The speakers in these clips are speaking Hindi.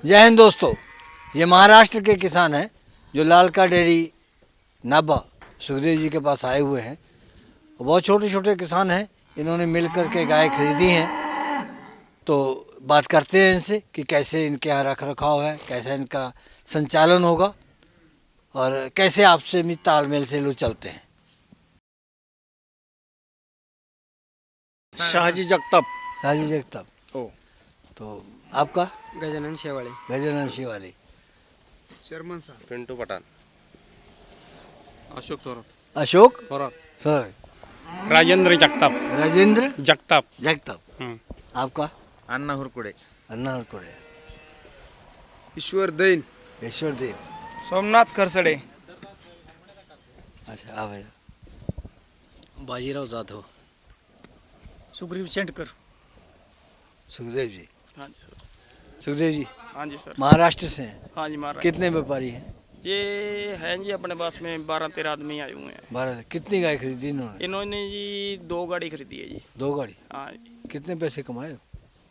जय हिंद दोस्तों, ये महाराष्ट्र के किसान हैं जो लालका डेयरी नाभा सुखदेव जी के पास आए हुए हैं। बहुत छोटे छोटे किसान हैं, इन्होंने मिल कर के गाय खरीदी हैं। तो बात करते हैं इनसे कि कैसे इनके यहाँ रख रखाव है, कैसे इनका संचालन होगा और कैसे आपसे भी तालमेल से लोग चलते हैं। शहाजी जगताप। राजी जगताप। ओ तो आपका? गजानन शेवाळे। गजानन शिवाली। शर्मन साहब। पिंटू पठाण। अशोक थोरात। अशोक थोरात। सर। राजेंद्र जगताप। राजेंद्र जगताप। जगताप। आपका? अण्णा हुरकुडे। अन्ना हरकुड़े। ईश्वर दैन। ईश्वर देव। सोमनाथ खरसडे। अच्छा आ भैया। बाजीराव जाधव। सुग्रीव शेंडकर। सुखदेव जी। हाँ जी सर। सुखदेव जी हाँ जी सर। महाराष्ट्र से हैं। हाँ जी महाराज। कितने व्यापारी हैं? ये हैं जी अपने पास में 12-13 आदमी आए हुए हैं। 12। कितनी गाय खरीदी इन्होंने? इन्होंने जी 2 गाड़ी खरीदी है जी। 2 गाड़ी। हाँ जी। कितने पैसे कमाए?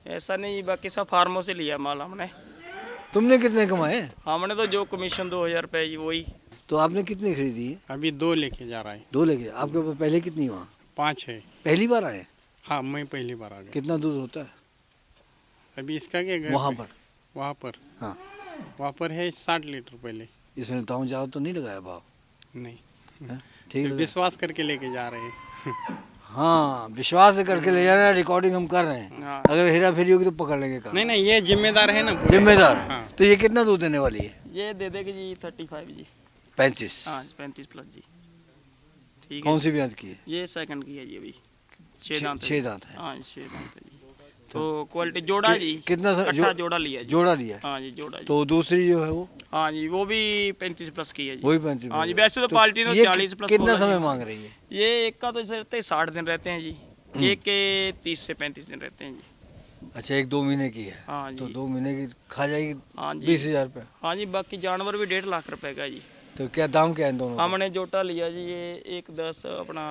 ऐसा नहीं, बाकी सब फार्मों से लिया माल हमने। तुमने कितने कमाए? हमने तो जो कमीशन 2000 रुपये जी वही। तो आपने कितनी खरीदी है? अभी 2 लेके जा रहा है। 2 लेके। आपके पास पहले कितनी वहाँ? 5 है। पहली बार आए? हाँ, मैं पहली बार आ गया। कितना दूध होता है अभी इसका क्या घर वहाँ पे? पर? वहाँ पर। हाँ। वहाँ पर है 60 लीटर पहले। इसने ताऊ ज़्यादा तो नहीं लगाया भाव? नहीं, हैं? ठीक है। विश्वास करके लेके जा रहे हैं। हाँ, विश्वास करके ले जा रहे हैं। रिकॉर्डिंग हम कर रहे हैं। हाँ। अगर हेरा फेरी होगी तो पकड़ लेंगे काम। नहीं नहीं, ये जिम्मेदार है ना पूरे। जिम्मेदार। हाँ। तो ये कितना दूध देने वाली है? ये दे देगी जी 35 जी। 35। हाँ 35 प्लस जी। ठीक है। कौन सी ब्याज की है? ये सेकंड की है जी अभी। 6 दांत है। 6 दांत है। हाँ 6 दांत है जी। तो क्वालिटी जोड़ा जी। कितना कट्ठा जोड़ा लिया जी। जोड़ा लिया है? हाँ जी जोड़ा जी। तो दूसरी जो है वो? हाँ जी वो भी 35 प्लस की है जी। वही 35। हाँ जी, वैसे तो पार्टी ने ये 40 प्लस कितना बोला समय जी। मांग रही है? ये एक का तो रहते 60 दिन रहते हैं जी। एक के 30 से 35 दिन रहते हैं जी। अच्छा, 1-2 महीने की है। हाँ जी। तो 2 महीने की खा जाएगी हाँ जी। 20,000 रुपये। हाँ जी, बाकी जानवर भी 1.5 लाख रुपए का जी। तो क्या दाम क्या है इन दोनों का? हमने जोटा लिया जी ये 1,10 अपना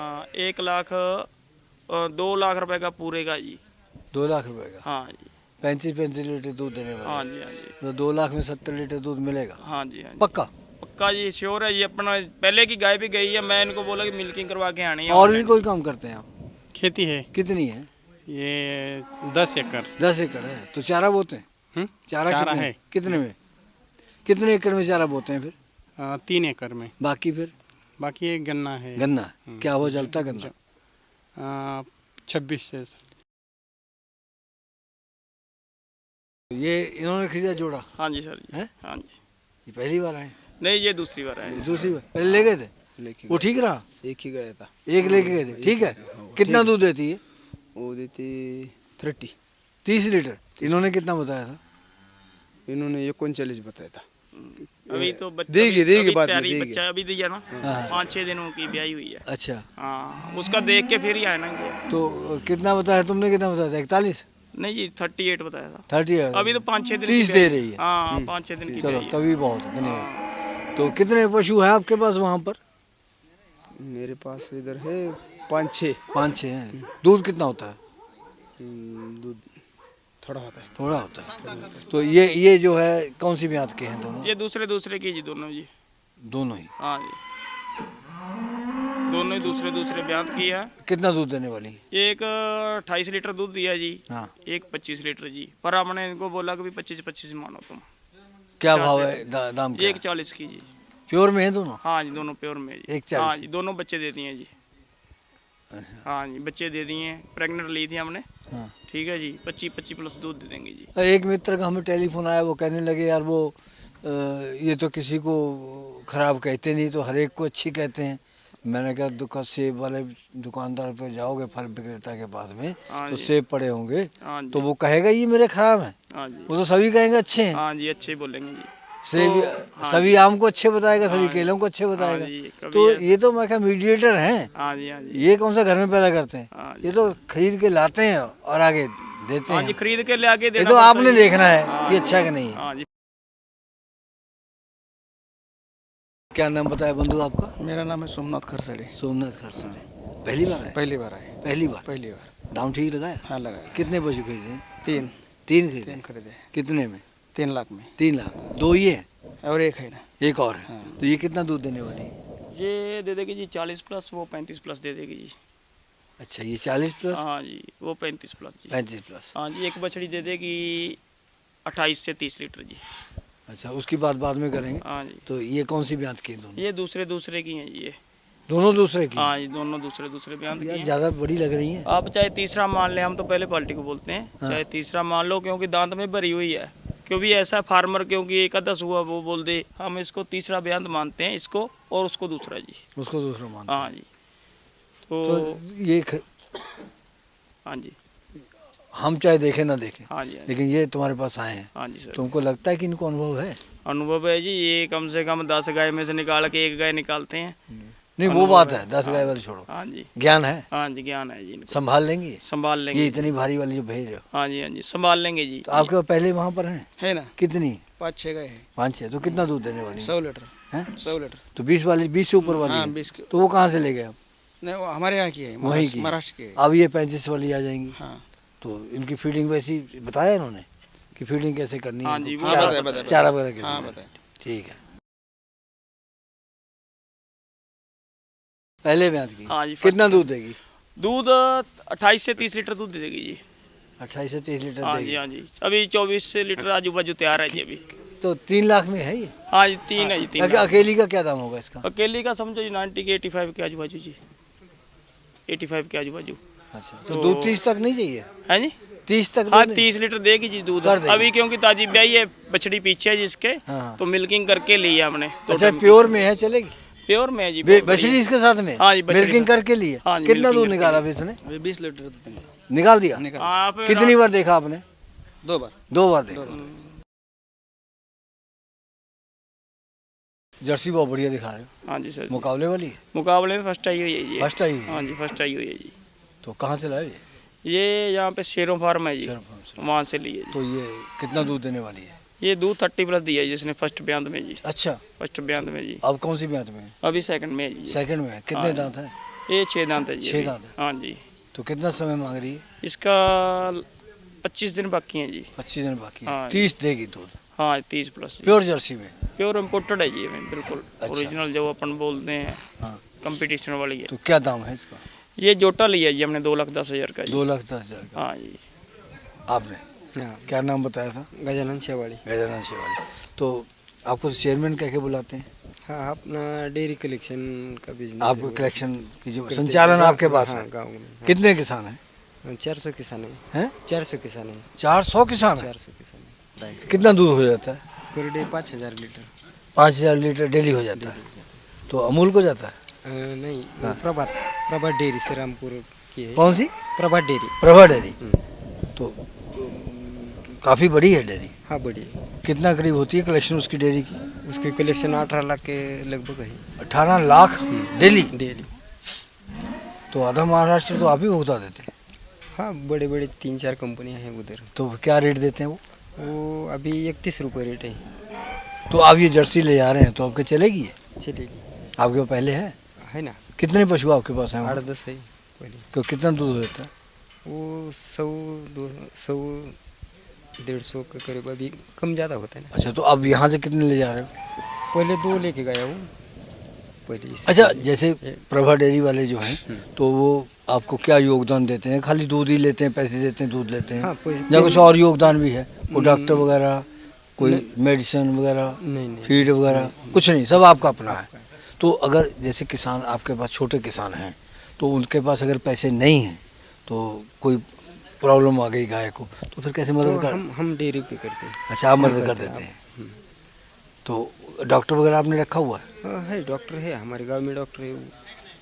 1 लाख 2 लाख रुपए का पूरे का जी। 2 लाख रुपए का। हाँ जी। 35 लीटर दूध देने वाला। हाँ जी। हाँ जी। तो 2 लाख में 70 लीटर दूध मिलेगा हाँ जी। हाँ जी। पक्का? पक्का जी, श्योर है जी। अपना पहले की गाय भी गई है, मैं इनको बोला कि मिल्किंग करवा के आनी है। और भी कोई काम करते हैं आप? खेती है कितनी है? ये 10 एकड़। 10 एकड़ है। तो चारा बोते हैं? चारा चारा कितने है। कितने में? कितने एकड़ में चारा बोते हैं फिर? 3 एकड़ में। बाकी फिर? बाकी एक गन्ना है। गन्ना। क्या वो जलता गन्ना? 26 से। ये इन्होंने खरीदा जोड़ा? हाँ जी सर जी। हैं? हाँ जी। ये पहली बार आए? नहीं ये दूसरी बार है। दूसरी बार? पहले ले गए थे? लेके वो ठीक रहा? एक ही गया था। एक लेके गए थे, ठीक है। कितना दूध देती है? वो देती 30। 30 लीटर। इन्होंने कितना बताया था? इन्होंने 39 बताया था। अभी तो बच्चा देगी अभी बाद में प्यारी देगी। बच्चा अभी दिया ना। हाँ। 5-6 दिनों की ब्याई हुई है। अच्छा। हाँ उसका देख के फिर ही आया ना ये। तो कितना बताया तुमने? कितना बताया था? 41? नहीं जी 38 बताया था। 30 है। अभी तो 5-6 दिन 30 की दे ब्याई- रही है। हाँ 5-6 दिन की चलो ब्याई है। तभी बहुत है, धन्यवाद। तो कितने पशु हैं आपके पास वहाँ पर? मेरे पास इधर है 5-6। 5-6 हैं। दूध कितना होता है? दूध थोड़ा होता है। थोड़ा होता है। तो ये जो है कौन सी ब्यात के हैं दोनों? ये दूसरे की जी दोनों जी। दोनों ही। हाँ जी दोनों ही दूसरे ब्याह की है। कितना दूध देने वाली है? एक 28 लीटर दूध दिया जी। हाँ। एक 25 लीटर जी। पर हमने इनको बोला कि 25-25 मानो तुम। क्या भाव है? दाम क्या एक है? 40 की जी। प्योर में है दोनों? हाँ जी दोनों प्योर में जी। एक 40? हाँ जी दोनों बच्चे दे दिए जी। हाँ जी बच्चे दे दिए। प्रेग्नेंट ली थी हमने। हाँ। ठीक है जी 25-25 प्लस दूध दे देंगे जी। एक मित्र का हमें टेलीफोन आया, वो कहने लगे यार वो ये तो किसी को खराब कहते नहीं, तो हर एक को अच्छी कहते हैं। मैंने कहा दुकान सेब वाले दुकानदार पे जाओगे फल विक्रेता के पास में हाँ तो जी। सेब पड़े होंगे हाँ जी। तो वो कहेगा ये मेरे खराब हैं? हाँ जी। वो तो सभी कहेंगे अच्छे हैं। हाँ जी अच्छे ही बोलेंगे जी। सेब हाँ सभी आम को अच्छे बताएगा, सभी हाँ केलों को अच्छे हाँ बताएगा। जी, कभी तो ऐसा- ये तो मैं क्या मीडिएटर हैं? हाँ जी। हाँ जी। ये कौन सा घर में पैदा करते हैं? हाँ जी। ये तो खरीद के लाते हैं और आगे देते हाँ जी हैं। खरीद के ले आके ये देना तो पड़ता आपने है। देखना है हाँ कि जी। अच्छा है कि नहीं है। हाँ जी। क्या नाम बताया बंधु आपका? मेरा नाम है सोमनाथ खरसडे। सोमनाथ खरसने। पहली बार है? पहली बार आए। पहली बार। पहली बार। दाम ठीक लगाया? हाँ लगाया। कितने पशु खरीदे? 3 3 खरीदे। खरीदे। कितने में? 3 लाख में 3 लाख, 2 ये हैं, और एक है ना। एक और है। हाँ। तो ये कितना दूध देने वाली है? ये दे देगी जी 40 प्लस, वो 35 प्लस दे देगी जी। अच्छा, ये 40 प्लस, हाँ जी, वो 35 प्लस जी। 35 प्लस। हाँ जी, एक बछड़ी दे देगी 28 से 30 लीटर जी। अच्छा, उसकी बात बाद में करेंगे। हाँ जी, तो ये कौन सी ब्याज की है दोनों? ये दूसरे की हैं जी ये। दोनों दूसरे की? हाँ जी, दोनों दूसरे बयान की यार हैं। ज़्यादा बड़ी लग रही है। आप चाहे तीसरा मान लें, हम तो पहले पार्टी को बोलते हैं, हाँ। चाहे तीसरा मान लो, क्योंकि दांत में भरी हुई है। क्योंकि ऐसा फार्मर, क्योंकि एक आधा हुआ वो बोल दे, हम इसको तीसरा बयान मानते हैं, इसको और उसको दूसरा जी। उसको दूसरा मानते हाँ हैं। जी, तो ये हाँ जी, हम चाहे देखें ना देखें, हाँ जी, हाँ जी, लेकिन ये तुम्हारे पास आए हैं, हाँ जी सर। तुमको लगता है कि इनको अनुभव है? अनुभव है जी, ये कम से कम 10 गाय में से निकाल के एक गाय निकालते हैं। नहीं, वो अनुभव बात है। है, 10 गाय वाली छोड़ो, हाँ जी, ज्ञान है, हाँ जी, ज्ञान है जी इनको। संभाल लेंगी ये? संभाल ये लेंगे। इतनी भारी वाली जो भेज रहे हो, हाँ जी, हाँ जी, संभाल लेंगे जी। तो आपके पास पहले वहाँ पर हैं? है ना, कितनी? 5-6 गाय है। 5-6, तो कितना दूध देने वाली है? 100 लीटर। हैं? 100 लीटर। तो 20 वाली, 20 से ऊपर वाली हाँ, है? 20 की। तो वो कहाँ से ले गए आप? नहीं, वो हमारे यहाँ की है, वहीं की? महाराष्ट्र की है। अब ये 35 वाली आ जाएंगी। हाँ तो इनकी फीडिंग वैसी बताया इन्होंने कि फीडिंग कैसे करनी है? हाँ जी, इनको? वो चारा बताया। चारा वगैरह कैसे हाँ देना है? बताए। ठीक है। पहले ब्याज की हाँ जी, कितना दूध देगी? दूध 28 से 30 लीटर दूध दे देगी जी। 28 से 30 लीटर हाँ जी, देगी। हाँ जी, अभी 24 से लीटर आजू बाजू तैयार है जी अभी। तो 3 लाख में है ये? हाँ जी, 3 है जी, 3 अकेली का क्या दाम होगा इसका? अकेली का समझो जी 90 के 85 के आजू बाजू जी, 85 के आजू बाजू अच्छा, तो दूध 30 तक नहीं चाहिए? है जी। 30 तक हाँ, दूध नहीं? 30 लीटर देगी जी दूध कर देगी। अभी, क्योंकि ताजी ब्याई है, बछड़ी पीछे है जिसके, हाँ। तो मिल्किंग करके ली है हमने। तो अच्छा, प्योर में है, चलेगी? प्योर में है जी, बहुत बछड़ी बढ़िया। इसके साथ में? हाँ जी, बछड़ी मिल्किंग के करके लिए? हाँ जी, कितना मिल्किंग दूध करके निकाला अभी इसने? अभी 20 लीटर दूध देंगे। निकाल दिया? निकाल। आप कितनी बार देखा आपने? 2 बार। 2 बार देखा। जर्सी बहुत बढ़िया दिखा रहे हो, हाँ जी सर, मुकाबले वाली है? मुकाबले में फर्स्ट आई हुई है जी। फर्स्ट आई हुई है? हाँ जी, फर्स्ट आई हुई है जी। तो कहाँ से लाए ये? ये यहाँ पे शेरों फार्म है जी, शेरों फार्म से। वहाँ से लिए जी। तो ये कितना दूध देने वाली है? ये दूध 30 प्लस दिया है जिसने फर्स्ट बयान में जी। अच्छा, फर्स्ट बयान में जी, अब कौन सी ब्याज में है? अभी सेकंड में है जी। सेकंड में है? कितने हाँ। दांत है? ये 6 दांत है जी। 6 अभी। दांत है। हाँ जी, तो कितना समय मांग रही है? इसका 25 दिन बाकी है जी। 25 दिन बाकी है। हाँ। 30 देगी दूध, हाँ, 30 प्लस जी। प्योर जर्सी में? प्योर इम्पोर्टेड है जी, हमें बिल्कुल अच्छा। ओरिजिनल जो अपन बोलते हैं, हाँ। कंपटीशन वाली है। तो क्या दाम है इसका? ये जोटा लिया जी हमने 2,10,000 का जी। 2,10,000 का। हाँ जी। आपने हाँ, क्या नाम बताया था? गजानन शेवाड़ी। गजानन शेवाली। तो आपको चेयरमैन कह के बुलाते हैं? हाँ, अपना डेयरी कलेक्शन का बिजनेस। आपको कलेक्शन की जो संचालन आपके पास है? गाँव में। कितने किसान हैं? 400 किसान है। हैं? 400 किसान है। 400 किसान हैं? 400 किसान है। कितना दूध हो जाता है? Per day 5,000 litre. 5,000 litre daily हो जाता है? तो अमूल को जाता है? नहीं, वो प्रभात डेयरी से रामपुर की है। कौन सी? प्रभात डेयरी। प्रभा डेयरी। तो काफ़ी बड़ी है डेयरी। हाँ, बड़ी। कितना करीब होती है कलेक्शन उसकी डेयरी की? उसकी कलेक्शन 18 लाख के लगभग है 18 लाख डेली? डेली। तो आधा महाराष्ट्र तो आप ही भुगता देते हैं? हाँ, बड़े बड़े 3-4 कंपनियां हैं उधर। तो क्या रेट देते हैं वो? वो अभी 31 रुपये रेट है। तो आप ये जर्सी ले जा रहे हैं तो आपके चलेगी ये? चलेगी। आपके पास पहले है ना, कितने पशु आपके पास हैं? 8-10 है पहले। तो कितना दूध होता है? वो 100-150 के करीब, अभी कम ज़्यादा होता है ना। अच्छा, तो अब यहाँ से कितने ले जा रहे हो? पहले 2 लेके गया हूँ पहले। अच्छा, जैसे प्रभा डेयरी वाले जो हैं तो वो आपको क्या योगदान देते हैं? खाली दूध ही लेते हैं, पैसे देते हैं, दूध लेते हैं? हाँ, या कुछ और योगदान भी है? प्रोडक्ट वगैरह, कोई मेडिसिन वगैरह, नहीं फीड वगैरह? कुछ नहीं, सब आपका अपना है। तो अगर जैसे किसान आपके पास छोटे किसान हैं तो उनके पास अगर पैसे नहीं हैं तो कोई प्रॉब्लम आ गई गाय को तो फिर कैसे मदद कर? हम डेयरी पे करते हैं। अच्छा, आप मदद कर देते हैं? तो डॉक्टर वगैरह आपने रखा हुआ है? हाँ, है, डॉक्टर है हमारे गांव में, डॉक्टर है,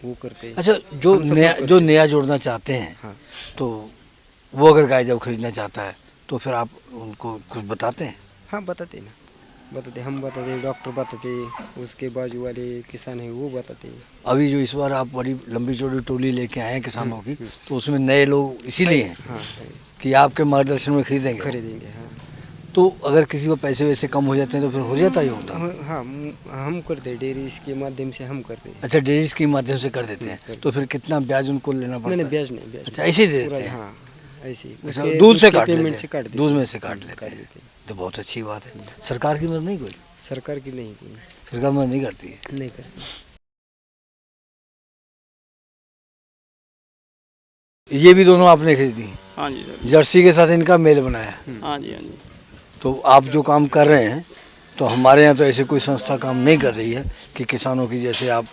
वो करते हैं। अच्छा, जो नया जोड़ना चाहते हैं हाँ। तो वो अगर गाय जब खरीदना चाहता है तो फिर आप उनको कुछ बताते हैं? हाँ, बताते हैं ना, बताते, हम बताते, डॉक्टर बताते, उसके बाजू वाले किसान हैं वो बताते हैं। अभी जो इस बार आप बड़ी लंबी चौड़ी टोली लेके आए हैं किसानों की, तो उसमें नए लोग इसीलिए हैं हाँ, कि आपके मार्गदर्शन में खरीदेंगे? खरीदेंगे। हाँ, तो अगर किसी को पैसे वैसे कम हो जाते हैं तो फिर हो जाता है योगदान? हाँ, हम करते हैं, डेयरी इसके माध्यम से हम करते हैं। अच्छा, डेयरी के माध्यम से कर देते हैं, तो फिर कितना ब्याज उनको लेना पड़ता नहीं, है? ब्याज नहीं। अच्छा, ऐसे ही दे देते हैं? हाँ, ऐसे ही। अच्छा, उसके- दूध से उसके काट पेमेंट लेते से हैं? काट देते दूध हैं। में से काट लेते हैं, तो बहुत अच्छी बात है। सरकार की मदद नहीं कोई? सरकार की नहीं की, सरकार मदद नहीं करती है। नहीं करती। ये भी दोनों आपने खरीदी हैं? हाँ जी सर। जर्सी के साथ इनका मेल बनाया है। हाँ जी, हाँ जी। तो आप जो काम कर रहे हैं, तो हमारे यहाँ तो ऐसे कोई संस्था काम नहीं कर रही है कि किसानों की जैसे आप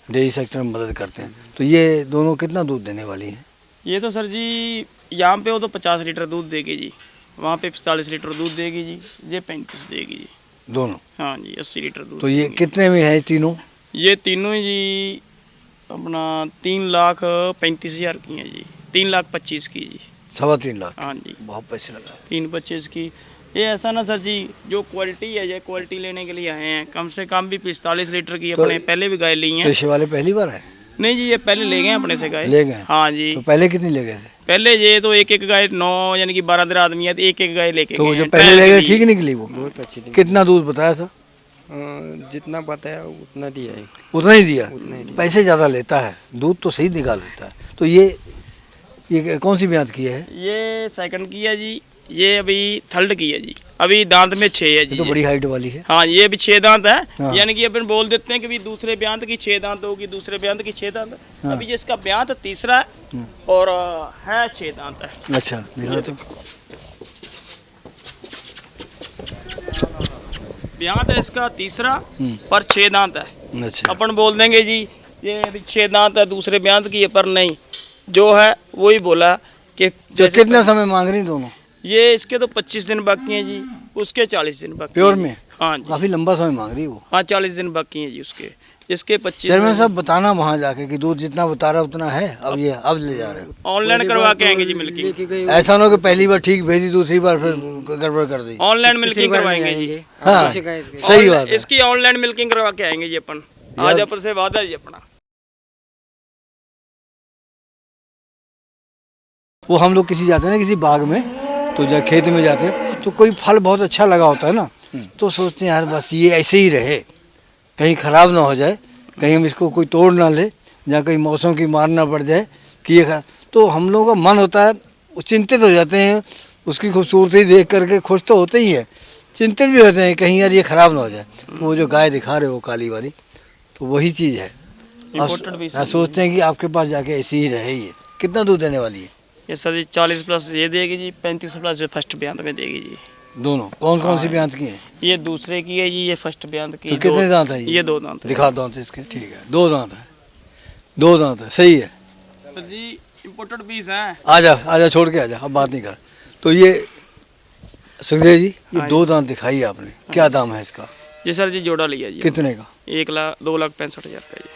डेयरी सेक्टर में मदद करते हैं। तो ये दोनों कितना दूध देने वाली हैं? ये तो सर जी यहाँ पे वो तो 50 लीटर दूध देगी जी, वहाँ पे 45 लीटर दूध देगी जी, ये 35 देगी जी। दोनों? हाँ जी, 80 लीटर दूध। तो ये देंगी। कितने में है तीनों? ये तीनों जी अपना 3,35,000 की है जी, 3,25,000 की जी। 3.25 लाख? हाँ जी, बहुत पैसे लगा। 3,25,000 की। ये ऐसा ना सर जी, जो क्वालिटी है, ये क्वालिटी लेने के लिए आए हैं, कम से कम भी 45 लीटर की तो अपने पहले भी गाय ली तो हैं। इसे वाले पहली बार है? नहीं जी, ये पहले ले गए अपने से गाय। ले गए? हाँ जी। तो पहले कितनी ले गए थे? पहले ये तो एक गाय 9 यानी कि 12 आदमी है, तो एक गाय लेके तो गए जो हैं, पहले ट्रायल ले के गए लिए। ठीक निकली वो? बहुत अच्छी थी। कितना दूध बताया था? जितना बताया उतना दिया है। उतना ही दिया? उतना ही दिया। पैसे ज़्यादा लेता है, दूध तो सही निकाल देता है। तो ये कौन सी ब्याज की है? ये सेकंड की है जी, ये अभी थर्ड की है जी, अभी दांत में 6 है जी। ये तो बड़ी हाइट वाली है। हाँ, ये अभी 6 दांत है। हाँ। यानी कि अपन बोल देते हैं कि भी दूसरे ब्यांत की 6 दांत होगी, दूसरे ब्यांत की 6 दांत है। हाँ। अभी जिसका ब्यांत तीसरा है और है 6 दांत है। अच्छा, दिखा तो। ब्यांत है इसका तीसरा पर 6 दांत है। अच्छा, अपन बोल देंगे जी ये अभी 6 दांत है दूसरे ब्यांत की है, पर नहीं, जो है वही बोला कि तो जैसे कितना समय मांग रही दोनों? ये इसके तो 25 दिन बाकी हैं जी, उसके 40 दिन बाकी प्योर हैं जी। में? हाँ जी, काफी लंबा समय मांग रही है वो। हाँ 40 दिन बाकी हैं जी उसके, इसके 25 चेयरमैन साहब बताना वहाँ जाके कि दूध जितना बता रहा उतना है, अब ले जा रहे हो। ऑनलाइन करवा के आएंगे जी मिल्किंग। लेके गए ऐसा ना हो कि पहली बार ठीक भेजी, दूसरी बार फिर गड़बड़ कर दी। ऑनलाइन तीसरी मिल्किंग बार करवाएंगे नहीं जी। आएंगे। हाँ, अब शिकायत करें। सही बात है। इसकी ऑनलाइन मिल्किंग करवा के आएंगे जी अपन, आज यार- अपन से वादा जी अपना। वो हम लोग किसी जाते हैं ना किसी बाग में, तो जब खेत में जाते हैं तो कोई फल बहुत अच्छा लगा होता है ना, तो सोचते हैं यार बस ये ऐसे ही रहे, कहीं ख़राब ना हो जाए, कहीं हम इसको कोई तोड़ ना ले, या कहीं मौसम की मार ना पड़ जाए कि ये तो हम लोगों का मन होता है, वो चिंतित हो जाते हैं। उसकी खूबसूरती देख करके खुश तो होते ही है, चिंतित भी होते हैं कहीं यार ये ख़राब ना हो जाए। तो वो जो गाय दिखा रहे हो काली वाली, तो वही चीज़ है। Imported भी आप सोचते हैं कि आपके पास जाके ऐसी ही रहे। ये कितना दूध देने वाली है? ये सर जी 40 प्लस ये देगी जी, 35 प्लस फर्स्ट ब्यांत में देगी जी। दोनों कौन कौन सी ब्यांत की हैं? ये दूसरे की है जी, ये फर्स्ट ब्यांत की। तो कितने दांत है ये 2 दांत है। दिखा दांत इसके, ठीक है, 2 दांत है, 2 दांत है, सही है। सर जी इम्पोर्टेड पीस हैं। आजा छोड़ के आजा, अब बात नहीं कर। तो ये सुखदेव जी, ये हाँ 2 दांत दिखाई आपने, क्या दाम है इसका? जी सर जी जोड़ा लिया जी, कितने का? 2,65,000 का जी।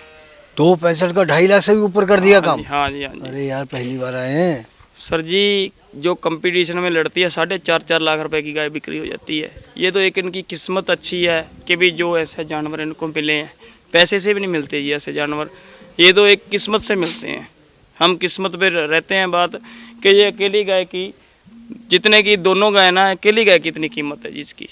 2.65 का 2.5 लाख से भी ऊपर कर दिया काम? हाँ जी, हाँ जी। अरे यार पहली बार आए हैं। सर जी जो कंपटीशन में लड़ती है 4.5 लाख रुपए की गाय बिक्री हो जाती है। ये तो एक इनकी किस्मत अच्छी है कि भी जो ऐसे जानवर इनको मिले हैं, पैसे से भी नहीं मिलते जी ऐसे जानवर, ये तो एक किस्मत से मिलते हैं। हम किस्मत पे रहते हैं बात कि ये अकेली गाय की, जितने की दोनों गाय ना, अकेली गाय की इतनी कीमत है जी इसकी।